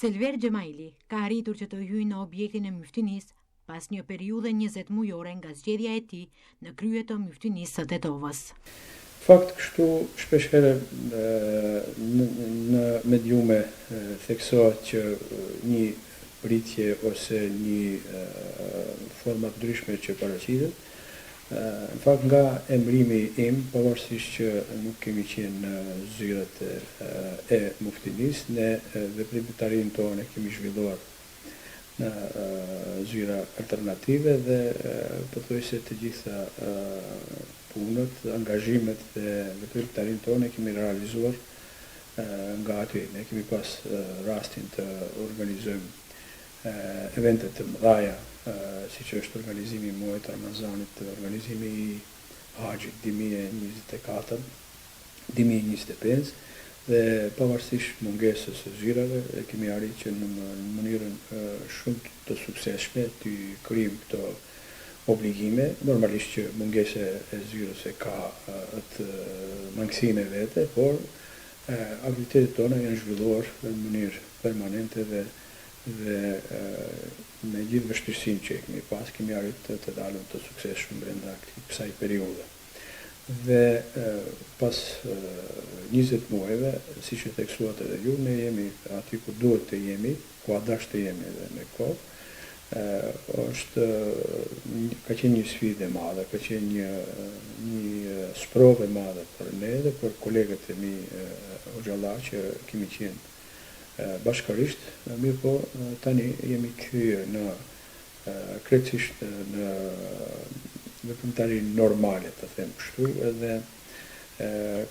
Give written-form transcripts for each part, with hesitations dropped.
Selver Gjemaili ka arritur që të hyjë në objektin e myftinisë pas një periudhe 20 mujore nga zgjedhja e tij në krye të myftinisë së Tetovës. Fakt kështu shpesh herë në mediume theksohet që një pritje ose një forma të ndryshme që paraqitet. Në fakt nga emrimi im, pavarësisht që nuk kemi qenë në zyrat e muftinisë, ne veprimtarinë tonë kemi zhvilluar në zyra alternative dhe pothuajse të gjitha punët, angazhimet dhe veprimtarinë tonë kemi realizuar nga aty. Ne kemi pas rastin të organizojmë evente të mëdhaja, si që është organizimi i muajit Ramazanit, organizimi i Haxhit 2024, 2025, dhe pavarësisht mungesës së zyrave, kemi arritur që në mënyrën shumë të suksesshme të kryejmë këto obligime. Normalisht që mungesa e zyrës ka atë mangësinë e vete, por aktivitetet tona janë zhvilluar në mënyrë permanente dhe me gjithë vështirësinë që kemi pas, kemi arritur të dalëm të suksesshëm brenda kësaj periudhe. Dhe pas 20 muajve, siç e theksuat edhe ju, ne jemi aty ku duhet të jemi, ku dash të jemi edhe me kohë. Ka qenë një sfidë e madhe, ka qenë një sprovë e madhe për ne dhe për kolegët e mi Hoxhallar që kemi qenë bashkërisht, mirë po tani jemi kthyer në krejtësisht në veprimtarinë normale, të them kështu, edhe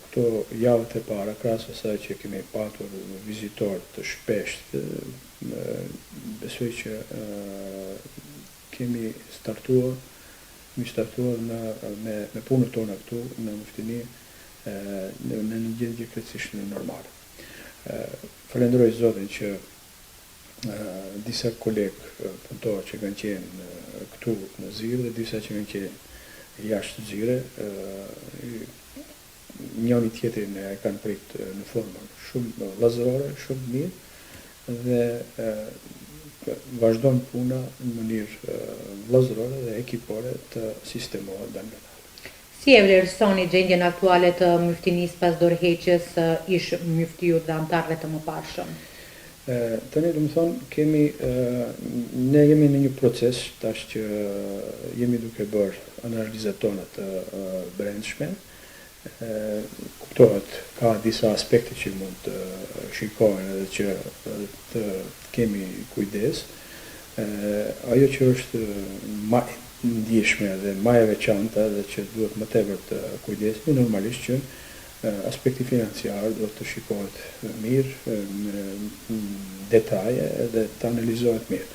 këto javët e para, krahas asaj që kemi patur vizitorë të shpeshtë, besoj që kemi startuar me punën tona këtu në muftini në një gjendje krejtësisht normale. Falenderoj Zotin që disa kolegë punëtorë që kanë qenë këtu në zyrë dhe disa që kanë qenë jashtë zyre, njëri tjetrin e kanë prit në formën shumë vllazërore, shumë mirë dhe vazhdon puna në mënyrë vllazërore dhe ekipore të sistemuar ndërkombëtar. Si e vlerësoni gjendjen aktuale të myftinisë pas dorëheqjes ish myftiut dhe anëtarëve të mëparshëm? Tani do të thonë ne jemi në një proces tash që jemi duke bërë analizat tona të brendshme. Kuptohet ka disa aspekte që mund të shikohen edhe që të kemi kujdes. Ajo që është më ndjeshme dhe më e veçantë dhe që duhet më tepër të kujdesemi, normalisht që aspekti financiar duhet të shikohet mirë, me detaje dhe të analizohet mirë.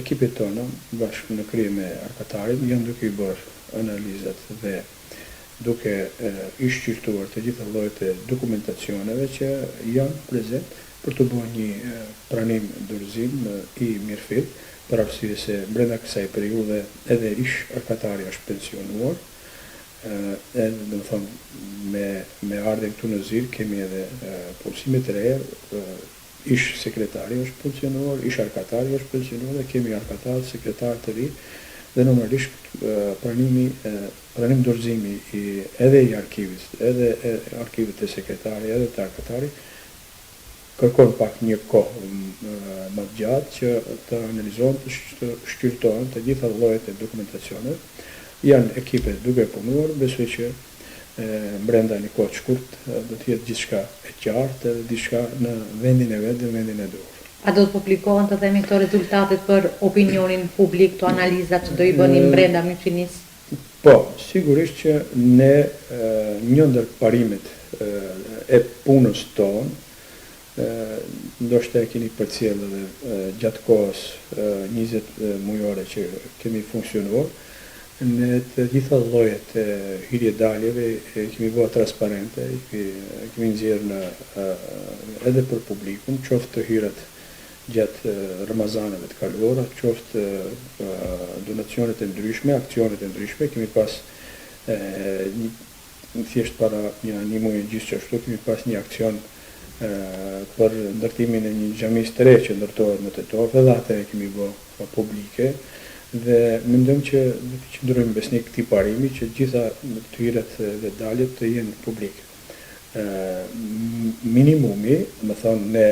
Ekipet tona, bashkë në krye me arkatarin, janë duke i bërë analizat dhe duke i shqyrtuar të gjitha llojet e dokumentacioneve që janë prezent për të bërë një pranim dorëzim i mirëfillt, për arsye se brenda kësaj periudhe edhe ish arkatari është pensionuar, edhe do të thonë me ardhen këtu në zyrë kemi edhe punësime të reja, ish sekretari është pensionuar, ish arkatari është pensionuar dhe kemi arkatar, sekretar të ri dhe normalisht pranim dorëzimi edhe i arkivit, edhe arkivit të sekretari, edhe të arkatari, kërkon pak një kohë më gjatë që të analizohen, të shqyrtohen të gjitha llojet e dokumentacioneve. Janë ekipe duke punuar, besoj që brenda një kohë të shkurtë do të jetë gjithçka e qartë dhe diçka në vendin e vet dhe vendin e duhur. A do të publikohen të themi këto rezultatet për opinionin publik, këto analizat që do i bënin brenda myftinisë? Po, sigurisht që ne një ndër parimet e punës tonë, ndoshta e keni përcjellë edhe gjatë kohës 20 mujore që kemi funksionuar, në të gjitha llojet e hyrje-daljeve kemi bërë transparente, kemi nxjerrë edhe për publikun, qoftë të hyrat gjatë Ramazaneve të kaluara, qoftë donacionet e ndryshme, aksionet e ndryshme, kemi pas thjesht para një muaji gjysmë ashtu kemi pas një aksion për ndërtimin e një xhamis të re që ndërtohet në Tetove dhe atë e kemi bërë publike dhe mendojmë që do të qëndrojmë besnik këtij parimi që gjitha tyret dhe daljet të jenë publike. Minimumi, më thonë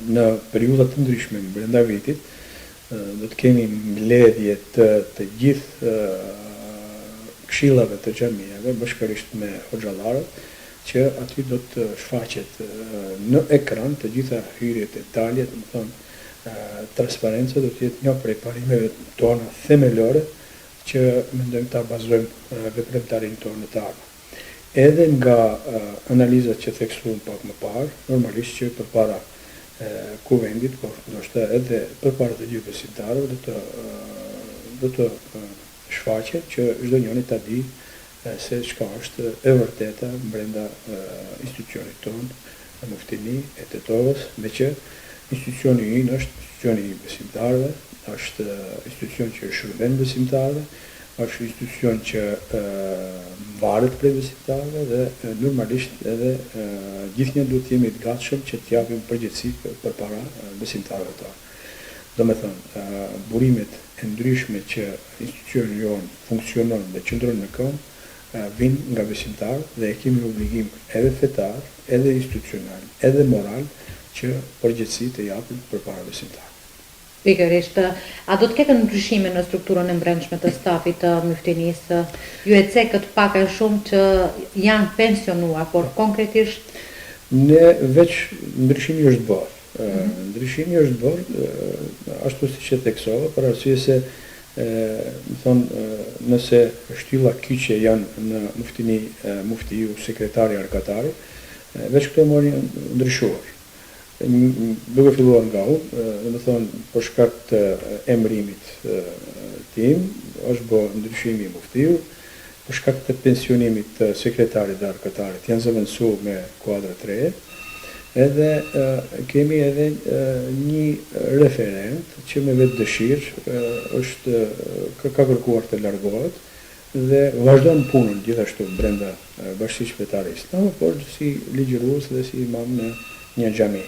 në periudha të ndryshme brenda vitit, do të kemi mbledhje të gjithë këshillave të xhamive bashkërisht me hoxhallarët, që aty do të shfaqet në ekran të gjitha hyrjet e daljet, më thonë transparenca do të jetë një prej parimeve tona themelore që mendojmë ta bazojmë veprimtarinë tonë të ardhme. Edhe nga analizat që theksuam pak më parë, normalisht që përpara kuvendit, por ndoshta edhe përpara të gjithë besimtarëve do të shfaqet që çdo njeri ta di se çka është e vërteta brenda institucionit tonë, në Muftini e Tetovës, me që institucioni ynë është institucioni i besimtarëve, është institucion që shërben besimtarëve, është institucion që varet prej besimtarëve dhe normalisht edhe gjithnjë duhet të jemi të gatshëm që të japim përgjegjësi përpara besimtarëve tonë. Domethënë, burimet e ndryshme që institucioni jonë funksionon dhe qëndron në këmbë vinë nga besimtarë dhe e kemi obligim edhe fetar, edhe institucional, edhe moral që përgjegjësi të japim përpara besimtarëve. Pikërisht, a do të ketë ndryshime në strukturën e brendshme të stafit të Muftinisë? Ju e cekët pak a shumë që janë pensionuar, por konkretisht? Ne veç ndryshimi është bërë. Ndryshimi është bërë, ashtu siç e theksova, për arsye se më thonë, nëse shtylla kyçe janë në Muftini, muftiu, sekretari, arkatari, veç këto morin ndryshuar. Duke filluar nga unë, dhe më thonë, për shkak të emërimit tim, është bërë ndryshimi i muftiu, për shkak të pensionimit të sekretarit dhe arkatarit, janë zëvendësu me kuadra të reje, edhe kemi edhe një referent që me vetë dëshirë është ka kërkuar të largohet dhe vazhdon punën gjithashtu brenda Bashkisë Shqiptare Islame, por si ligjërues dhe si imam në një xhami.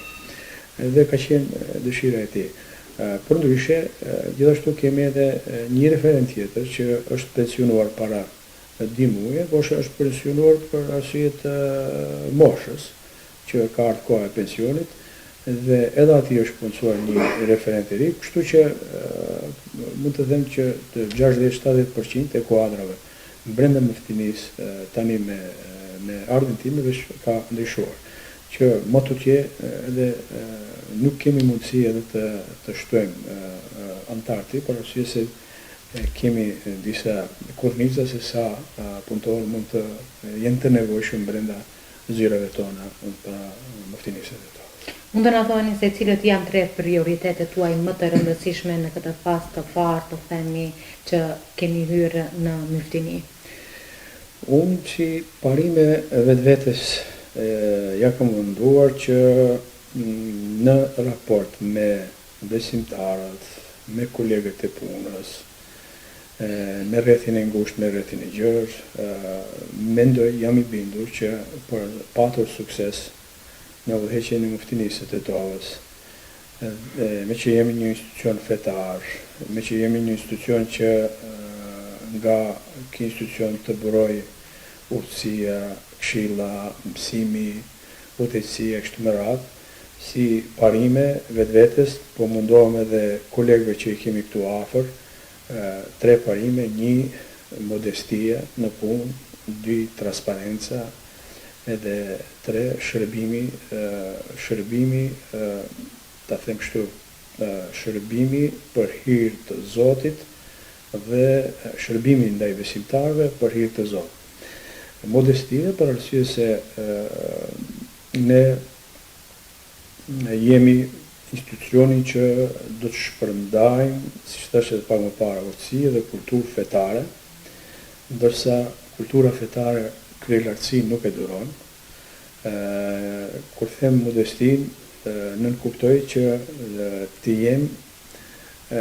Dhe ka qenë dëshira e tij. Përndryshe, gjithashtu kemi edhe një referent tjetër që është pensionuar para 2 muaj, por është pensionuar për arsye të moshës, që ka ardhur koha e pensionit dhe edhe ati është punësuar një referent i ri, kështu që mund të them që të 60-70% e kuadrave brenda Muftinisë tani me ardhin time veç ka ndryshuar, që më tutje edhe nuk kemi mundësi edhe të shtojmë antarti, për arsye se kemi disa kurniza se sa punëtorë mund të jenë të nevojshëm brenda zyrave tona për Muftinisë e Tetovës. Mund të na thoni se cilët janë 3 prioritetet tuaj më të rëndësishme në këtë fazë të parë të themi që keni hyrë në Muftini? Unë si parime vetvetes ja kam menduar që në raport me besimtarët, me kolegët e punës, me rrethin e ngushtë, me rrethin e gjerë, mendoj, jam i bindur që për patur sukses në udhëheqjen e Muftinisë së Tetovës, me që jemi një institucion fetar, me që jemi një institucion që nga ky institucion të buroj udhësia, këshilla, mësimi, udhëheqësia kështu me radhë, si parime vetvetes, po mundohem edhe kolegëve që i kemi këtu afër, 3 parime, 1 modestia në punë, 2 transparenca, edhe 3 shërbimi, ta them kështu, shërbimi për hir të Zotit dhe shërbimi ndaj besimtarëve për hir të Zotit. Modestia për arsye se ne jemi institucioni që do të shpërndajmë, si thashë edhe pak më parë, urtësi dhe kulturë fetare, ndërsa kultura fetare kryelartësi nuk e duron. Kur them modestin, nënkuptoj që të jem e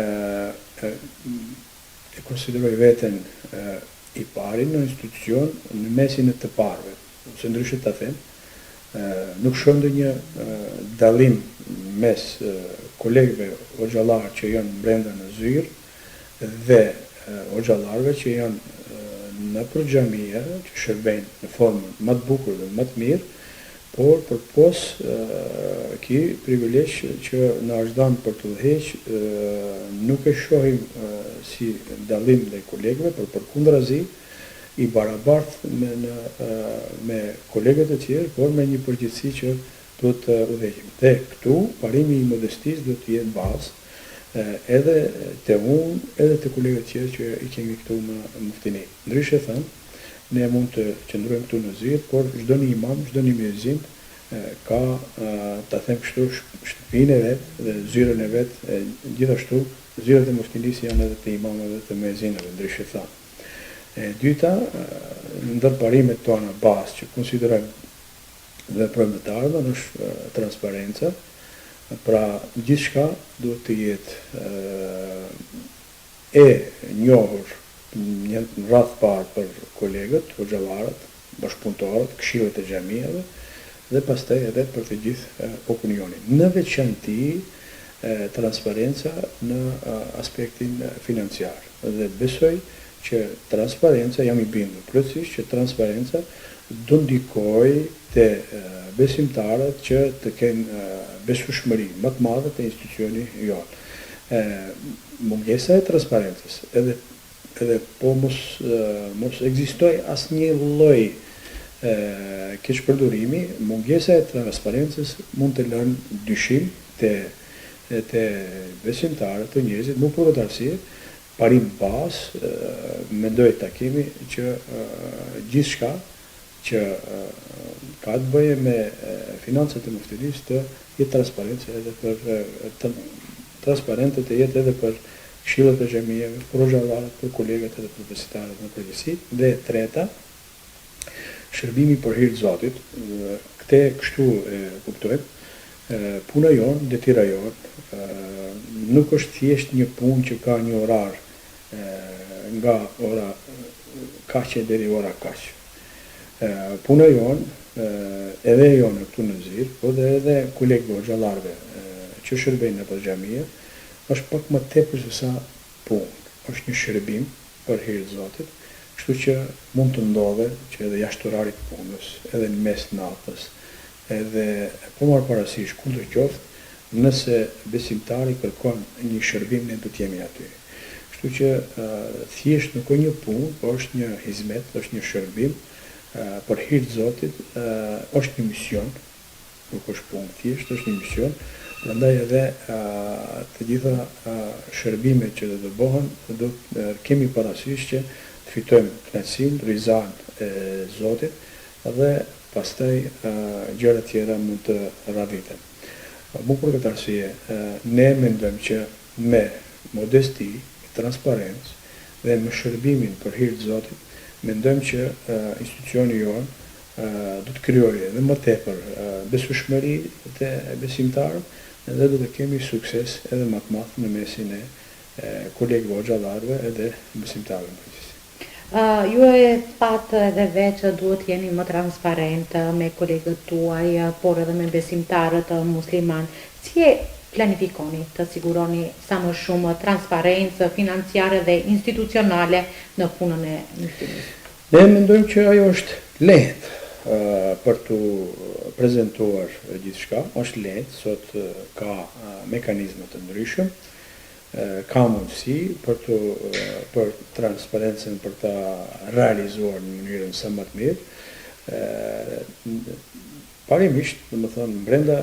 konsideroj veten i pari në institucion në mesin e të parëve, ose ndryshe ta them, Nuk shoh ndonjë dallim mes kolegëve hoxhallar që janë brenda në zyrë dhe hoxhallarëve që janë në xhamia, që shërbejnë në formën më të bukur dhe më të mirë, por përpos ki privilegj që na është dhënë për të udhëheq, nuk e shohim si dallim ndaj kolegëve, por përkundrazi i barabartë me kolegët e tjerë, por me një përgjegjësi që duhet të udhëheqim. Dhe këtu parimi i modestisë duhet të jetë bazë, edhe te unë, edhe te kolegët tjerë që i kemi këtu në muftini. Ndryshe thënë, ne mund të qëndrojmë këtu në zyrë, por çdo një imam, çdo një muezin ka, ta them kështu, shtëpinë e vet dhe zyrën e vet, gjithashtu zyrët e muftinisë janë edhe të imamëve dhe të muezinëve, ndryshe thënë. E dyta, ndër parimet tona bazë që konsiderojmë dhe për të ardhmen është transparenca. Pra gjithçka duhet të jetë e njohur një radhë parë për kolegët, hoxhallarët, bashkëpunëtorët, këshillet e xhamiave dhe pastaj edhe për të gjithë opinionin. Në veçanti transparenca në aspektin financiar. Dhe besoj që transparenca, jam i bindur plotësisht që transparenca do ndikoj te besimtarët që të kenë besueshmëri më të madhe te institucioni jonë. Mungesa e transparencës, edhe po mos ekzistoj asnjë lloj keqpërdorimi, mungesa e transparencës mund të lënë dyshim te besimtarët, të njerëzit, nuk për vetë arsye, parim bazë, mendoj takimi që gjithçka që ka të bëje me financat e muftinisë të jetë transparente edhe të jetë edhe për këshillet e xhamive, për hoxhallarët, për kolegët edhe për besimtarët në përgjithësi. Dhe treta, shërbimi për hir të Zotit. Këtë kështu e kuptojmë. Puna jonë, detira jonë, nuk është thjesht një punë që ka një orar nga ora kaq deri ora kaq. Puna jonë, edhe jonë këtu në zyrë, po dhe edhe kolegëve hoxhallarëve që shërbejnë në xhamia, është pak më tepër se sa punë. Është një shërbim për hir të Zotit, kështu që mund të ndodhe që edhe jashtë orarit punës, edhe në mes natës, edhe po marr parasysh kundër qoftë, nëse besimtari kërkon një shërbim, ne do të jemi aty. Kështu që thjesht nuk është një punë, po është një hizmet, është një shërbim për hir të Zotit, është një mision, nuk është punë thjesht, është një mision. Prandaj edhe të gjitha shërbimet që do të bëhen, do të kemi parasysh që të fitojmë kënaqësinë, rizanë e Zotit dhe pastaj gjëra tjera mund të radhiten. Për këtë arsye, ne mendojmë që me modesti, me transparencë dhe me shërbimin për hir të Zotit, mendojmë që institucioni jonë do të krijojë edhe më tepër besueshmëri te besimtarët dhe do të kemi sukses edhe më të madh në mesin e kolegëve hoxhallarëve edhe besimtarëve në përgjithësi. Ju e thatë edhe veç që duhet jeni më transparent me kolegët tuaj, por edhe me besimtarët musliman. Si e planifikoni të siguroni sa më shumë transparencë financiare dhe institucionale në punën e muftinisë? Ne mendojmë që ajo është lehtë për të prezentuar gjithçka, është lehtë, sot ka mekanizme të ndryshëm, ka mundësi për transparencën për ta realizuar në mënyrën sa më të mirë. Parimisht, domethënë brenda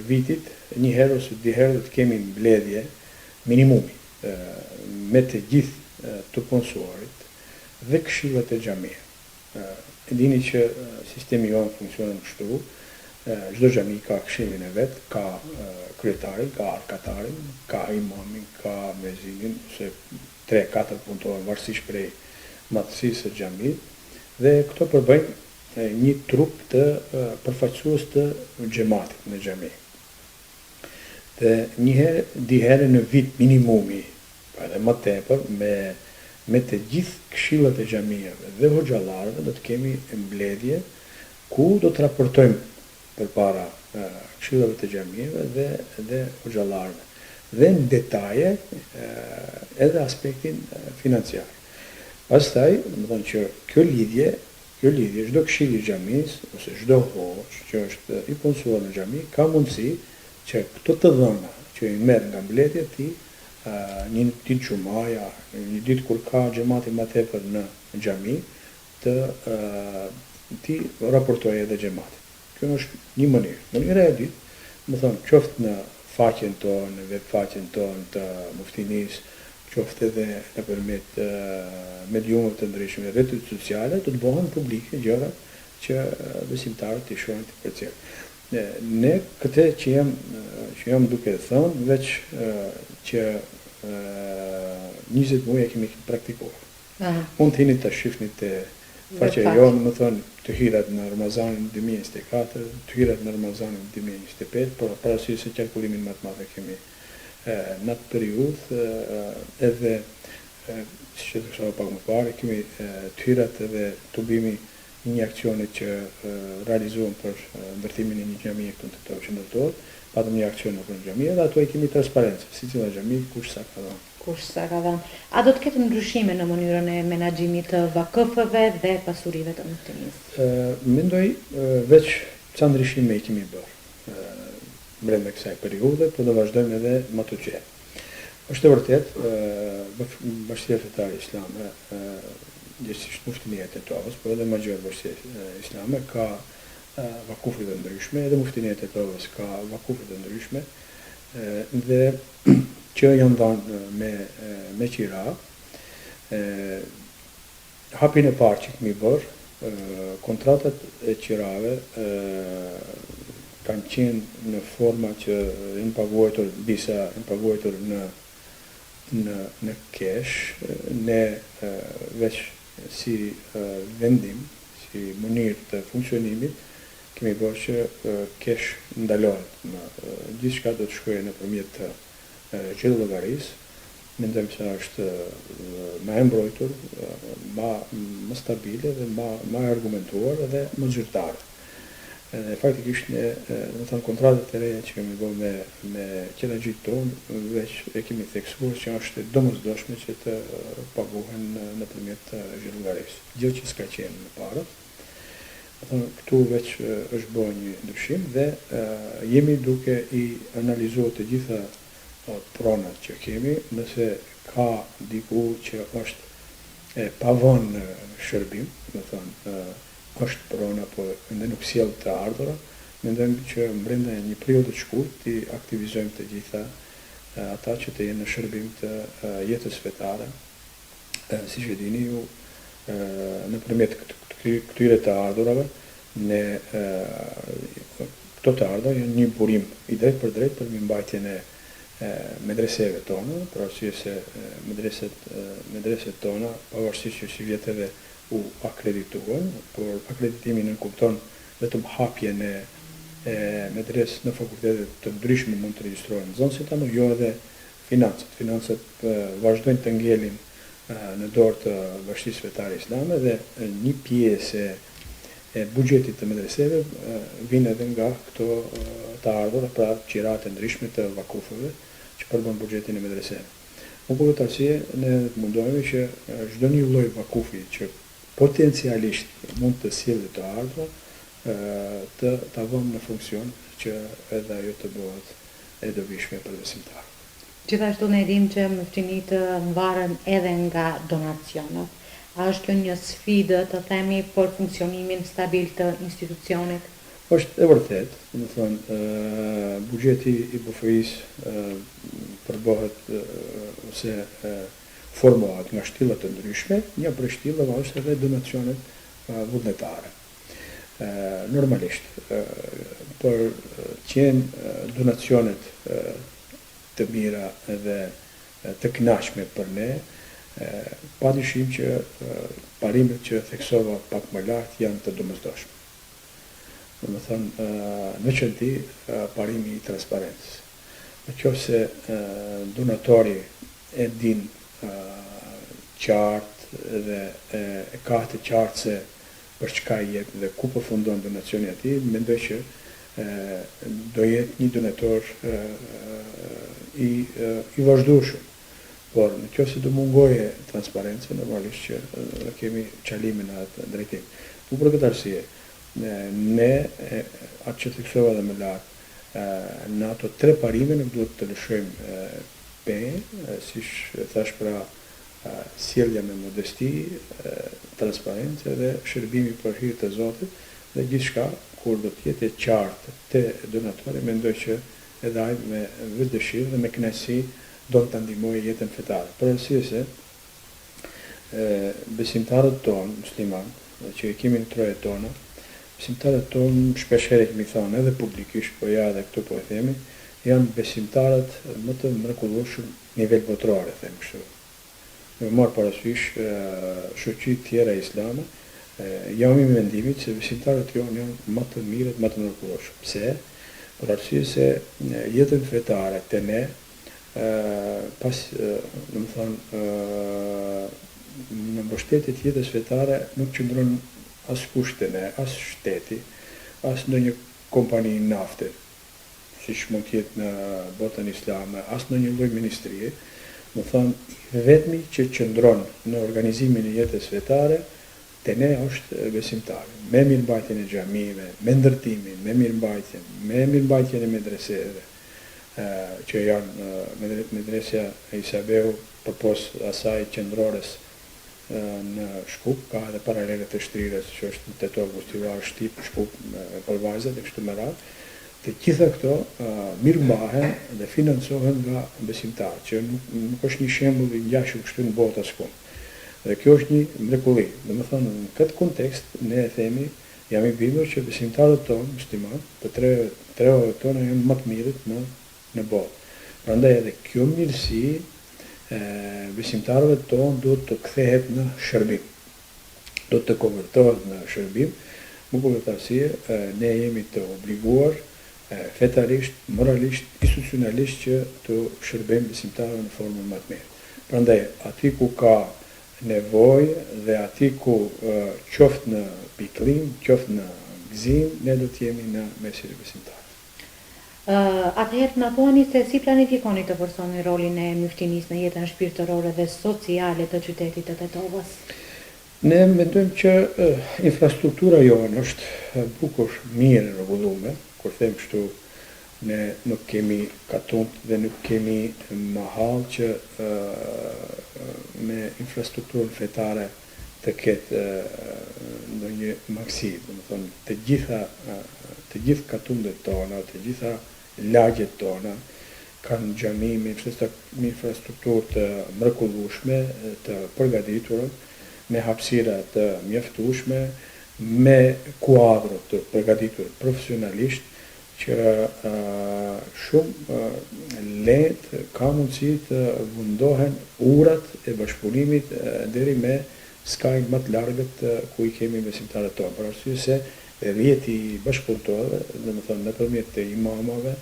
vitit, një herë ose dy herë do të kemi mbledhje minimumi me të gjithë të punësuarit dhe këshillet e xhamisë. E dini që sistemi jonë funksionon kështu, çdo xhami ka këshillin e vet, ka kryetarin, ka arkatarin, ka imamin, ka muezinin, ose 3-4 punëtorë varësisht prej madhësisë së xhamit, dhe këto përbëjnë një trup të përfaqësues të xhamatit në xhami. Dhe një herë, dy herë në vit minimumi, pa edhe më tepër, me të gjithë këshillat e xhamive dhe hoxhallarëve do të kemi mbledhje ku do të raportojmë përpara këshillave të xhamive dhe hoxhallarëve. Dhe në detaje edhe aspektin financiar. Pastaj, më thonë që kjo lidhje, çdo këshill i xhamis ose çdo hoxh që është i punësuar në xhami ka mundësi që këto të dhëna që i merr nga mbledhja ti një ditë xumaja, një ditë kur ka xhamati më tepër në xhami, ti raportojë edhe xhamatit. Kjo është një mënyrë. Mënyra e dytë, më thonë, qoftë në faqen tonë, në web faqen tonë të muftinisë, qoftë edhe nëpërmjet mediumeve të ndryshme, rrjetet sociale, do të bëhen publike gjëra që besimtarët i shohin të përcjell. Ne këtë që jam duke thënë, veç që 20 muaj e kemi praktikuar. Mund të jeni ta shihni te faqja jonë, më thonë, të hirat në Ramazanin 2024, të hirat në Ramazanin 2025, por parasysh se qalkulimin më të madh e kemi në atë periudhë, edhe siç e thosha pak më parë, kemi të hirat edhe tubimi një aksioni që realizuam për ndërtimin e një xhamie këtu në Tokë qendror, patëm një aksion në xhamie dhe ato i kemi transparencë, si cila xhami kush sa ka dhënë. Kush sa ka dhënë. A do të ketë ndryshime në mënyrën e menaxhimit të vakëfëve dhe pasurive të muftinisë? Mendoj veç ca ndryshime i kemi bërë brenda kësaj periudhe, por do vazhdojmë edhe më të gjatë. Është e vërtet, Bashkia Fetare Islame, gjithsesi muftinia e Tetovës, por edhe Major Bashkia Islame ka vakufe të ndryshme, edhe muftinia e Tetovës ka vakufe të ndryshme, dhe që janë dhënë me qira. Hapin e parë që kemi bërë, kontratat e qirave kanë qenë në forma që janë paguajtur, disa janë paguajtur në cash, ne veç si vendim, si mënyrë të funksionimit, kemi bërë që cash ndalohet. Gjithçka do të shkojë nëpërmjet gjithë llogarisë. Mendojmë se është më e mbrojtur, më stabile dhe më argumentuar dhe më zyrtare. Faktikisht do të thënë kontratat e reja që kemi bërë me qenaxhit tonë, veç e kemi theksuar që është domosdoshme që të paguhen nëpërmjet gjithë llogarisë. Gjë që s'ka qenë më parë. Këtu veç është bërë një ndryshim dhe jemi duke i analizuar të gjitha pronat që kemi, nëse ka diku që është pa vënë shërbim, do thonë është prona, po ne nuk sjell të ardhura, mendojmë që brenda një periudhe të shkurtë ti aktivizojmë të gjitha ata që të jenë në shërbim të jetës fetare. Siç e dini ju, nëpërmjet këtyre të ardhurave, ne këto të ardhura janë një burim i drejt për mirëmbajtjen e medreseve tona, për arsye se medreset tona, pavarësisht që si vjetëve u akredituan, por akreditimi nuk kupton vetëm hapjen e medres në fakultetet të ndryshme mund të regjistrohen nxënësit, ama jo edhe financat. Financat vazhdojnë të ngelin në dorë të Bashkisë Fetare Islame dhe një pjesë e buxhetit të medreseve vjen edhe nga këto të ardhura, pra qirat e ndryshme të vakufeve që përbën buxhetin e medreseve. Për këtë arsye ne mundohemi që çdo një lloj vakufi që potencialisht mund të sjellë të ardhura ta vëmë në funksion që edhe ajo të bëhet e dobishme për besimtarët. Gjithashtu ne dimë që muftinitë mbaren edhe nga donacionet. A është kjo një sfidë, të themi, për funksionimin stabil të institucionit? Është e vërtet, do të thonë, buxheti i BFI-s përbohet ose formohet nga shtylla të ndryshme, një prej shtyllave është edhe donacionet vullnetare. Normalisht, për qenë donacionet të mira dhe të kënaqshme për ne, padyshim që parimet që theksova pak më lart janë të domosdoshme. Do të thonë, në veçanti parimi i transparencës. Nëse donatori e din qartë dhe e ka të qartë se për çka i jep dhe ku përfundon donacioni i tij, mendoj që do jetë një donator i vazhdueshëm. Por në qoftë se do mungoje transparencë, normalisht që kemi qalimin në atë drejtim. Për këtë arsye, ne atë që theksova dhe më lart, në ato 3 parime nuk duhet të lëshojmë penjë, siç thash pra sjellja me modesti, transparencë dhe shërbimi për hir të Zotit dhe gjithçka kur do të jetë e qartë te donatori, mendoj që edhe ai me vërdëshirë dhe me kënaqësi do të ndihmojë jetën fetare. Për arsye se besimtarët tonë musliman, që e kemi në trojet tona, besimtarët tonë shpeshherë kemi thënë edhe publikisht, po ja edhe këtu po e themi, janë besimtarët më të mrekullueshëm nivel botror, e them kështu. Me marr parasysh shoqëritë tjera islame, jam i mendimit se besimtarët jonë janë më të mirët, më të mrekullueshëm. Pse? Për arsye se jetën fetare te ne pas, domethënë, në mbështetje të jetës fetare nuk qëndron as kushte ne, as shteti, as ndonjë kompani nafte, siç mund të jetë në botën islame, as ndonjë lloj ministrie. Më thonë, vetmi që qëndron në organizimin e jetës fetare, te ne është besimtari. Me mirëmbajtjen e xhamive, me ndërtimin, me mirëmbajtjen e medreseve, që janë medresja e Isabeu, përpos asaj qendrores në Shkup, ka edhe paralele të Shtrirës, që është në tetor Gustivar Shtip, Shkup, për vajzat e kështu me radhë. Të gjitha këto mirëmbahen dhe financohen nga besimtarë, që nuk është një shembull i ngjashëm kështu në botë askund. Dhe kjo është një mrekulli. Domethënë, në këtë kontekst ne e themi, jam i bindur që besimtarët tonë muslimanë, të treve tona janë më të mirët në botë. Prandaj edhe kjo mirësi besimtarëve tonë duhet të kthehet në shërbim. Do të konvertohet në shërbim, më për këtë arsye ne jemi të obliguar fetarisht, moralisht, institucionalisht që të shërbejmë besimtarëve në formën më të mirë. Prandaj, aty ku ka nevojë dhe aty ku qoftë në pikëllim, qoftë në gëzim, ne do të jemi në mesin e besimtarëve. Atëherë na thuani se si planifikoni të forconi rolin e myftinisë në jetën shpirtërore dhe sociale të qytetit të Tetovës? Ne mendojmë që infrastruktura jonë është bukur, mirë rregulluar. Kur them kështu, ne nuk kemi katunt dhe nuk kemi mahall që me infrastrukturën fetare të ketë ndonjë maksi. Domethënë, të gjithë katundet tona, të gjitha lagjet tona kanë xhami me infrastrukturë të mrekullueshme, të përgatitura, me hapësira të mjaftueshme, me kuadro të përgatitur profesionalisht, që shumë lehtë ka mundësi të mundohen urat e bashkëpunimit deri me skajnë më të largët ku i kemi besimtarët tonë. Për arsye se rrjeti i bashkëpunëtorëve, domethënë nëpërmjet të imamave,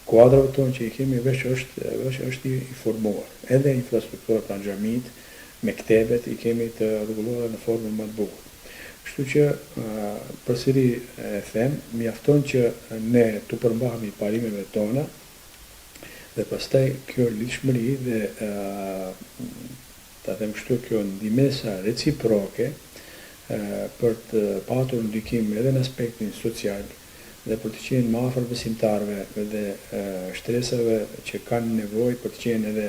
kuadrave tonë që i kemi veç është i formuar. Edhe infrastruktura pranë xhamit, mektebet i kemi të rregulluara në formën më të bukur. Kështu që përsëri e them, mjafton që ne të përmbahemi parimeve tona dhe pastaj kjo lidhshmëri dhe ta them kështu, kjo ndihmesa reciproke për të patur ndikim edhe në aspektin social dhe për të qenë më afër besimtarëve dhe shtresave që kanë nevojë për të qenë edhe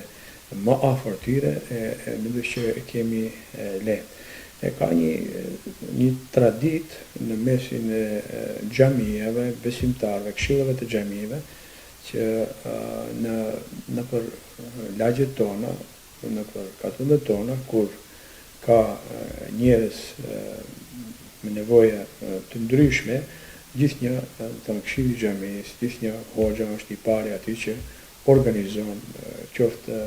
më afër tyre, mendoj që kemi lehtë. E ka një tradit në mesin e xhamijeve, besimtarëve, këshillave të xhamijeve, që në për lagjet tona, në për katundet tona, kur ka njerëz me nevoja të ndryshme, gjithnjë të në këshilli i xhamijës, gjithnjë hoxha është i pari aty që organizon qoftë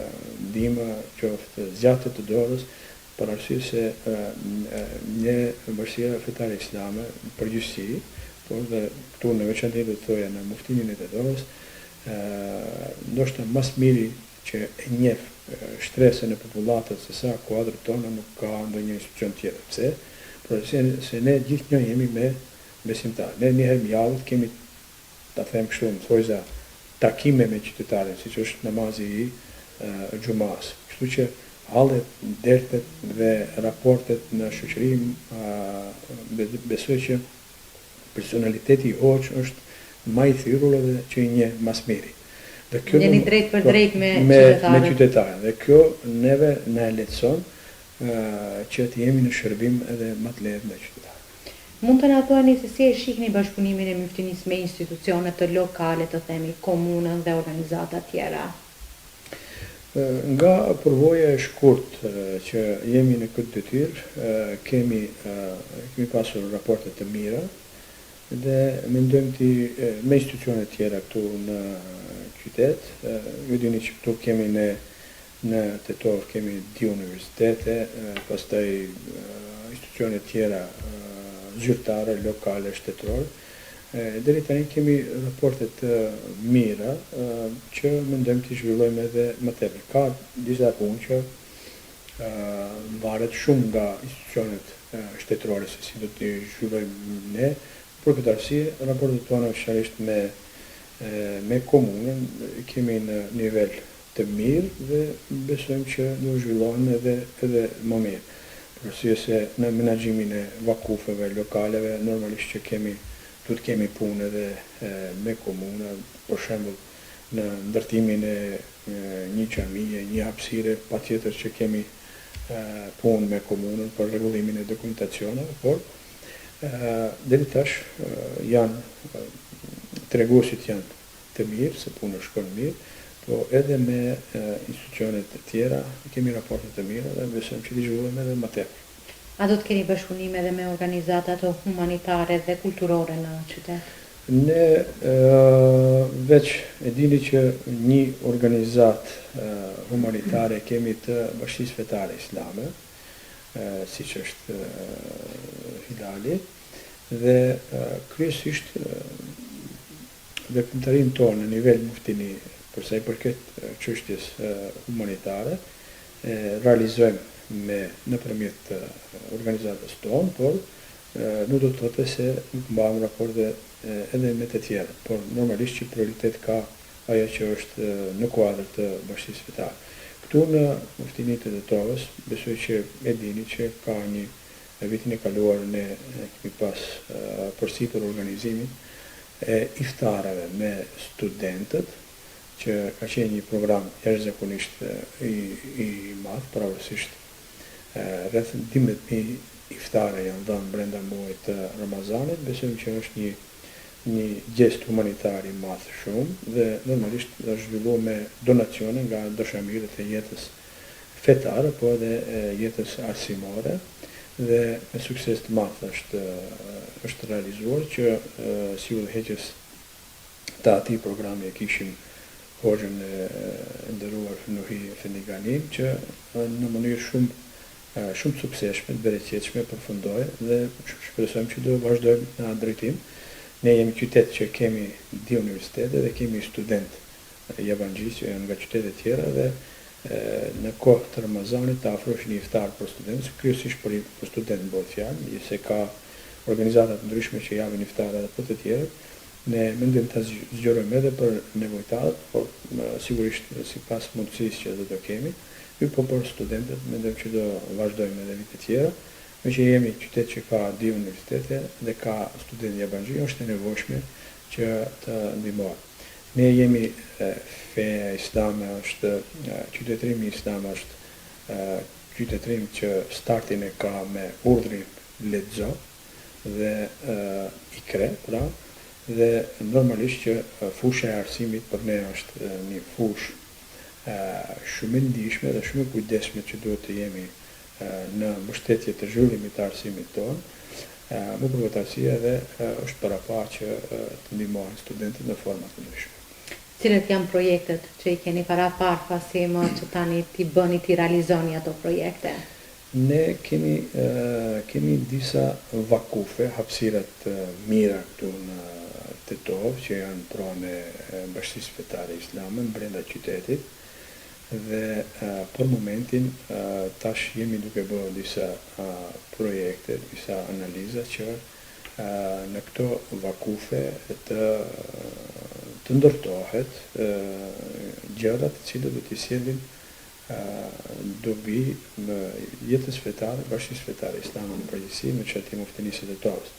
ndihmë, qoftë zgjatje të dorës, për arsye se një bashkia fetare islame përgjithësi, por dhe këtu në veçantë do të thoja në muftinin e Tetovës, ndoshta më së miri që e njeh shtresën e popullatës se sa kuadrët tona nuk ka ndonjë institucion tjetër. Pse? Për arsye se ne gjithnjë jemi me besimtarë. Ne një herë në javë kemi ta them kështu, më thojza takime me qytetarin, siç është namazi i xhumas. Kështu që hallet, dertet dhe raportet në shoqëri, besoj që personaliteti i Hoxh është më i thyrur edhe që i njeh mas miri. Jeni drejt për drejt me qytetarin. Dhe kjo neve na e lehtëson që të jemi në shërbim edhe më të lehtë me qytetarin. Mund të na thuani se si e shihni bashkëpunimin e Myftënisë me institucione të lokale, të themi, komunën dhe organizata tjera? Nga përvoja e shkurt që jemi në këtë detyrë, kemi pasur raporte të mira dhe mendojmë me institucione tjera këtu në qytet. Ju dini që këtu kemi në Tetov kemi 2 universitete, pastaj institucione tjera zyrtare, lokale, shtetërore. Deri tani kemi raporte të mira që mendojmë të zhvillojmë edhe më tepër. Ka disa punë që varet shumë nga institucionet shtetërore se si do të zhvillojmë ne. Për këtë arsye, raportet tona veçanërisht me komunën kemi në nivel të mirë dhe besojmë që do zhvillohen edhe më mirë. Për arsye se në menaxhimin e vakufeve lokaleve normalisht që duhet kemi punë edhe me komunë, për shembull në ndërtimin e një xhamie, një hapësire, patjetër që kemi punë me komunën për rregullimin e dokumentacioneve, por deri tash treguesit janë të mirë, se puna shkon mirë, po edhe me institucionet të tjera kemi raporte të mira dhe besojmë që t'i zhvillojmë edhe më tepër. A do të keni bashkëpunim edhe me organizata humanitare dhe kulturore në qytet? Ne veç e dini që një organizat humanitare kemi të Bashkisë Fetare Islame, siç është Hilali, dhe kryesisht veprimtarinë tonë në nivel muftini, për sa i përket çështjes humanitare, realizojmë nëpërmjet organizatës tonë, por nuk do të thotë se nuk mbajmë raporte edhe me të tjerë, por normalisht që prioritet ka ajo që është në kuadër të Bashkisë Fetare. Këtu në muftininë të Tetovës, besoj që e dini që ka një vitin e kaluar ne kemi pas përsipër organizimin e iftareve me studentët, që ka qenë një program jashtëzakonisht i madh, pavarësisht rreth 12.000 iftare janë dhënë brenda muajit të Ramazanit. Besojmë që është një gjest humanitar i madh shumë dhe normalisht do zhvilluar me donacione nga dashamirët e jetës fetare, po edhe jetës arsimore dhe me sukses të madh është realizuar që si udhëheqës të atij programi e kishim Hoxhën e nderuar Nuhi Efendi Ganim, që në mënyrë shumë suksesshme, të bereqetshme përfundoi dhe shpresojmë që do vazhdojmë në atë drejtim. Ne jemi qytet që kemi 2 universitete dhe kemi student javanxhi që janë nga qytete tjera dhe në kohë të Ramazanit të afrosh një iftar për studentët, kryesisht për student bëhet fjalë, se ka organizata të ndryshme që japin iftare edhe për të tjerët. Ne mendojmë ta zgjerojmë edhe për nevojtarët, por sigurisht sipas mundësisë që do të kemi, po për studentët mendojmë që do vazhdojmë edhe vite tjera, me që jemi qytet që ka 2 universitete dhe ka studentë javanxhi, është e nevojshme që të ndihmohet. Ne jemi feja islame, qytetërimi islam është qytetërim që startin e ka me urdhrin lexo dhe ikre, pra, dhe normalisht që fusha e arsimit për ne është një fushë shumë e ndihshme dhe shumë e kujdesshme që duhet të jemi në mbështetje të zhvillimit të arsimit tonë. Më për këtë arsye edhe është paraqit që të ndihmohen studentët në forma të ndryshme. Cilat janë projektet që i keni paraparë pasim që tani t'i bëni, t'i realizoni ato projekte? Ne kemi disa vakufe, hapësirat mira këtu në Tetov, që janë pronë e Bashkisë Fetare Islame brenda qytetit, dhe për momentin tash jemi duke bërë disa projekte, disa analiza që në këto vakufe të ndërtohet gjërat të cilët do t'i sjellin dobi në jetës fetare, bashkisë fetare islame në përgjithësi, në çati muftinisë të Tetovës.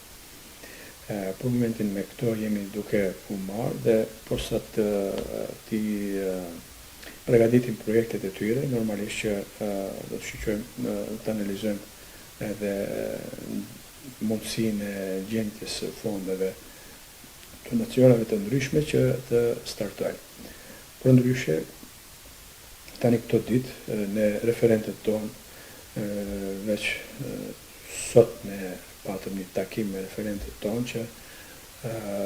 Për momentin me këto jemi duke u marrë dhe posa t'i përgatitim projektet e tyre, normalisht që do të shqyqojmë, të analizojmë edhe mundësinë e gjendjes së fondeve të nacioneve të ndryshme që të startojnë. Për ndryshe, tani këto ditë, ne referentët tonë, veç sot ne patëm një takim me referentët tonë që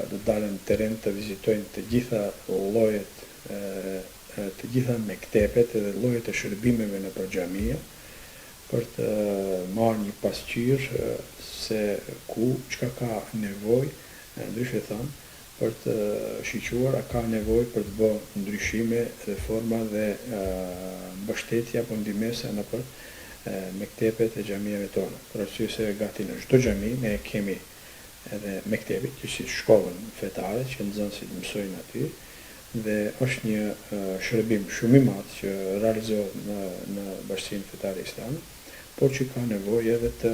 do dalën në teren të vizitojnë të gjitha llojet, të gjitha mektepet edhe llojet e shërbimeve në xhamia, për të marrë një pasqyrë se çka ka nevojë, ndryshe thënë, për të shiquar a ka nevojë për të bërë ndryshime, reforma dhe mbështetje apo ndihmëse nëpër mektepet e xhamive tona. Për arsye se gati në çdo xhami ne kemi edhe mektepet, që si shkollën fetare që nxënësit mësojnë aty, dhe është një shërbim shumë i madh që realizohet në Bashkinë Fetare Islame, por që ka nevojë edhe të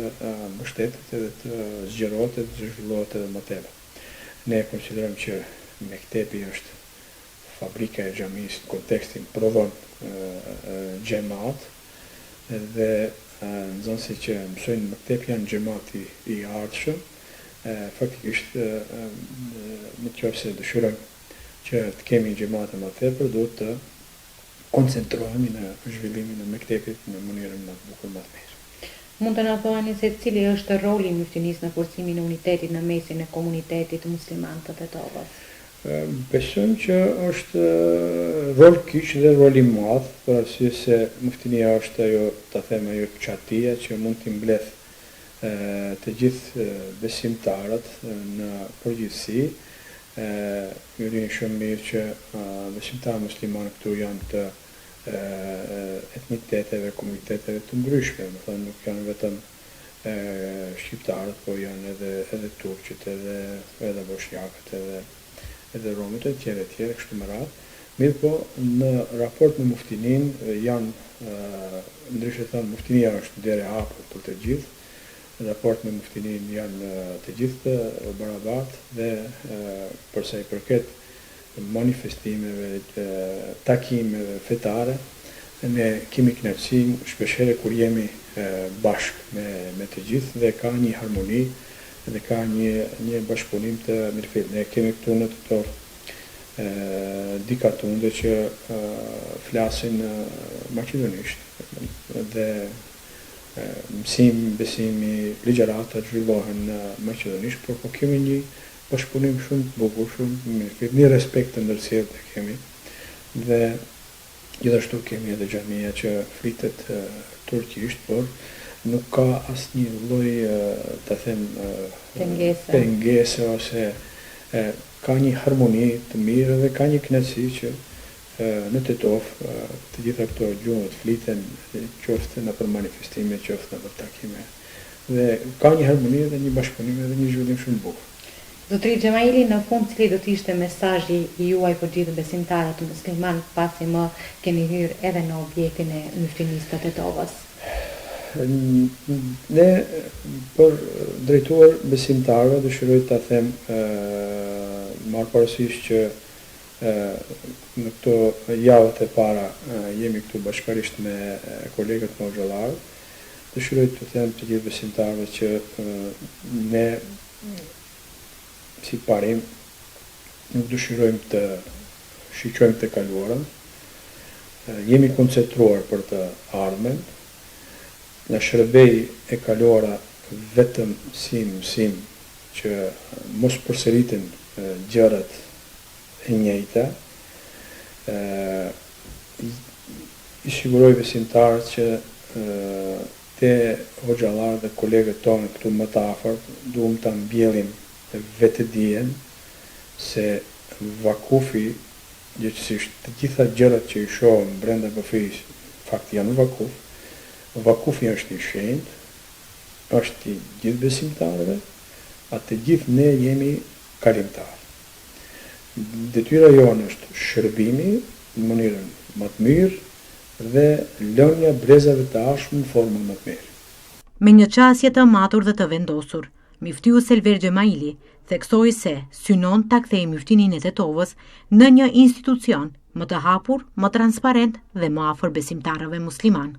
mbështetet edhe të zgjerohet edhe të zhvillohet edhe më tepër. Ne konsiderojmë që mektepi është fabrika e xhamisë në kontekstin prodhon xhamat dhe nxënësit që mësojnë në mektep janë xhamati i ardhshëm. Faktikisht në qoftë se dëshirojmë që të kemi xhamate më tepër, duhet të koncentrohemi në zhvillimin e mektepit në mënyrën më të bukur, më të mirë. Mund të na thoni se cili është roli i muftinisë në forcimin e unitetit në mesin e komunitetit musliman të Tetovës? Besojmë që është rol kyç dhe rol i madh, për arsye se muftinia është ajo, ta them, ajo çatia që mund t'i mbledh të gjithë besimtarët në përgjithësi. Ju dini shumë mirë që besimtarët muslimanë këtu janë të etniteteve, komuniteteve të ndryshme, më thënë nuk janë vetëm shqiptarët, po janë edhe turqit, edhe bosnjakët, edhe romët e tjerë, kështu me radhë. Mirë po, në raport me muftinin janë, ndryshe thënë, muftinia është dere hapur për të gjithë, në raport me muftinin janë të gjithë barabartë dhe përsa i përket manifestimeve, takimeve fetare, ne kemi kënaqësinë shpeshherë kur jemi bashkë me të gjithë dhe ka një harmoni dhe ka një bashkëpunim të mirëfillt. Ne kemi këtu në Tetovë dika tunde që flasin maqedonisht dhe mësimi, besimi, ligjëratat zhvillohen në maqedonisht, por po kemi një bashkëpunim shumë të bukur, shumë mirë, një respekt të ndërsjellë të kemi, dhe gjithashtu kemi edhe xhamia që flitet turqisht, por nuk ka asnjë lloj, ta them, pengese ose ka një harmoni të mirë dhe ka një kënaqësi që në Tetovë të gjitha këto gjuhët fliten, qoftë nëpër manifestime, qoftë nëpër takime, dhe ka një harmoni dhe një bashkëpunim dhe një zhvillim shumë të bukur. Zotri Xhemaili, në fund cili do të ishte mesazhi juaj për gjithë besimtarët musliman pasi më keni hyrë edhe në objektin e muftinisë të Tetovës? Ne për drejtuar besimtarëve dëshiroj ta them marr parasysh që në këto javët e para jemi këtu bashkërisht me kolegët moxhallar. Dëshiroj të them të gjithë besimtarëve që ne si parim nuk dëshirojmë të shiqojmë të kaluarën, jemi koncentruar për të ardhmen, në shërbej e kaluara vetëm si mësim që mos përsëriten gjërat e njëjta, i siguroj besimtarët që te hoxhallar dhe kolegët tonë këtu më të afërt duam ta mbjellim vetëdijen se vakufi, gjithsesi të gjitha gjërat që i shohim brenda kufijës, fakt janë vakuf. Vakufi është i shenjtë, është i gjithë besimtarëve, atë gjithë ne jemi kalimtar. Detyra jonë është shërbimi në mënyrën më të mirë dhe lënia brezave të ashpër në formën më të mirë. Me një qasje të matur dhe të vendosur, Myftyu Selver Gjemaili theksoi se synon ta kthejë Myftininë e Tetovës në një institucion më të hapur, më transparent dhe më afër besimtarëve musliman.